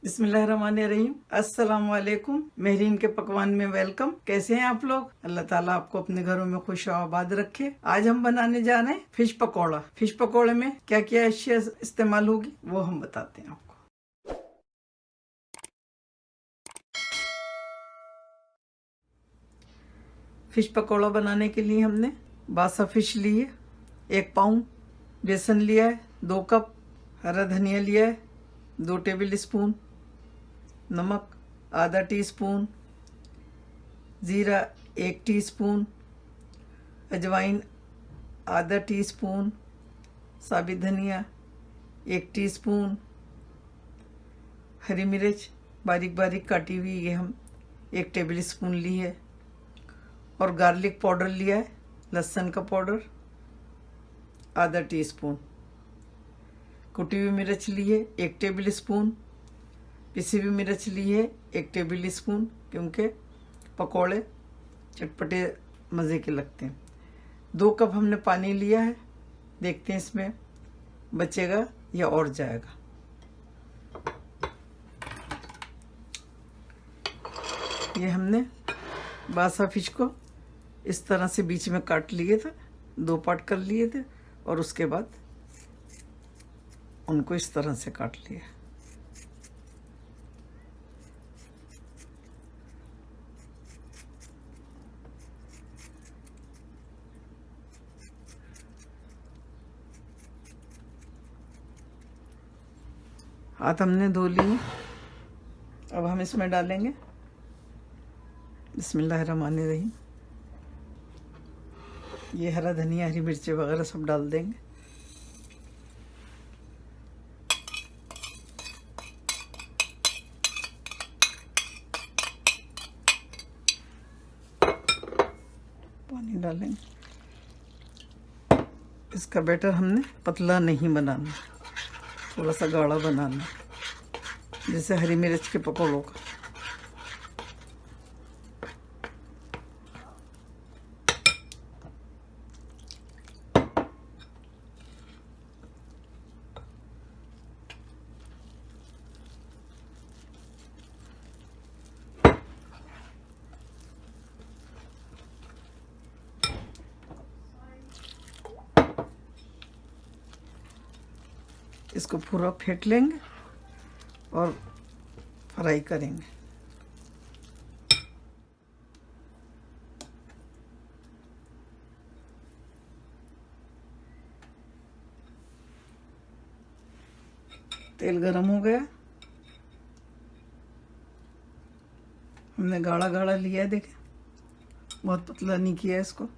बिस्मिल्लाहिर्रहमानिर्रहीम। अस्सलाम वालेकुम। मेहरीन के पकवान में वेलकम। कैसे हैं आप लोग? अल्लाह ताला आपको अपने घरों में खुश आबाद रखे। आज हम बनाने जा रहे हैं फिश पकौड़ा। फिश पकौड़े में क्या क्या अशिया इस्तेमाल होगी वो हम बताते हैं आपको। फिश पकौड़ा बनाने के लिए हमने बासा फिश ली है 1 पाउंड, बेसन लिया है 2 कप, हरा धनिया लिया है 2 टेबल स्पून, नमक आधा टीस्पून, ज़ीरा 1 टीस्पून, अजवाइन आधा टीस्पून, साबित धनिया 1 टीस्पून, हरी मिर्च बारीक बारीक काटी हुई ये हम 1 टेबल स्पून ली है, और गार्लिक पाउडर लिया है, लहसुन का पाउडर आधा टीस्पून, कुटी हुई मिर्च ली है 1 टेबल स्पून, पिसी हुई मिर्च ली है 1 टेबल स्पून, क्योंकि पकोड़े चटपटे मज़े के लगते हैं। 2 कप हमने पानी लिया है। देखते हैं इसमें बचेगा या और जाएगा। ये हमने बासा फिश को इस तरह से बीच में काट लिए थे, 2 पार्ट कर लिए थे, और उसके बाद उनको इस तरह से काट लिया। हाथ हमने धो लिए। अब हम इसमें डालेंगे बिस्मिल्लाहिर्रहमानिर्रहीम। ये हरा धनिया हरी मिर्ची वगैरह सब डाल देंगे। पानी डालेंगे। इसका बैटर हमने पतला नहीं बनाना, थोड़ा सा गाढ़ा बनाना, जैसे हरी मिर्च के पकौड़ों का। इसको पूरा फेंट लेंगे और फ्राई करेंगे। तेल गरम हो गया। हमने गाढ़ा गाढ़ा लिया है, देखें, बहुत पतला नहीं किया इसको।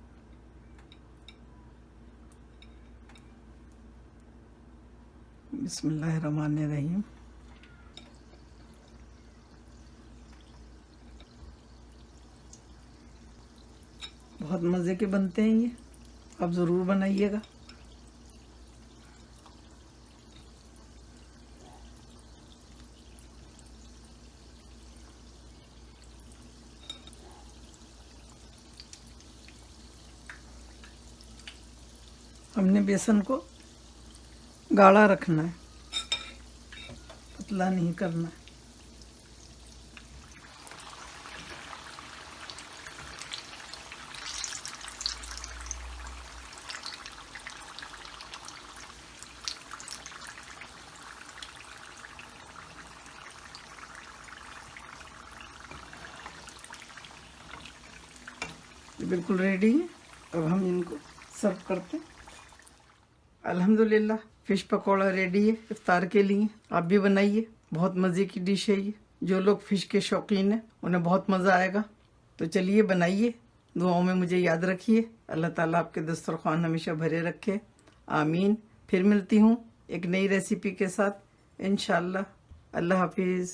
बिस्मिल्लाहिर्रहमानिर्रहीम। बहुत मज़े के बनते हैं ये, आप ज़रूर बनाइएगा। हमने बेसन को गाढ़ा रखना है, पतला नहीं करना है। ये बिल्कुल रेडी है। अब हम इनको सर्व करते हैं। अल्हम्दुलिल्लाह, फिश पकौड़ा रेडी है इफ्तार के लिए। आप भी बनाइए, बहुत मज़े की डिश है ये। जो लोग फ़िश के शौकीन हैं उन्हें बहुत मज़ा आएगा। तो चलिए बनाइए, दुआओं में मुझे याद रखिए। अल्लाह ताला आपके दस्तरखान हमेशा भरे रखे, आमीन। फिर मिलती हूँ एक नई रेसिपी के साथ इंशाअल्लाह। अल्लाह हाफिज़।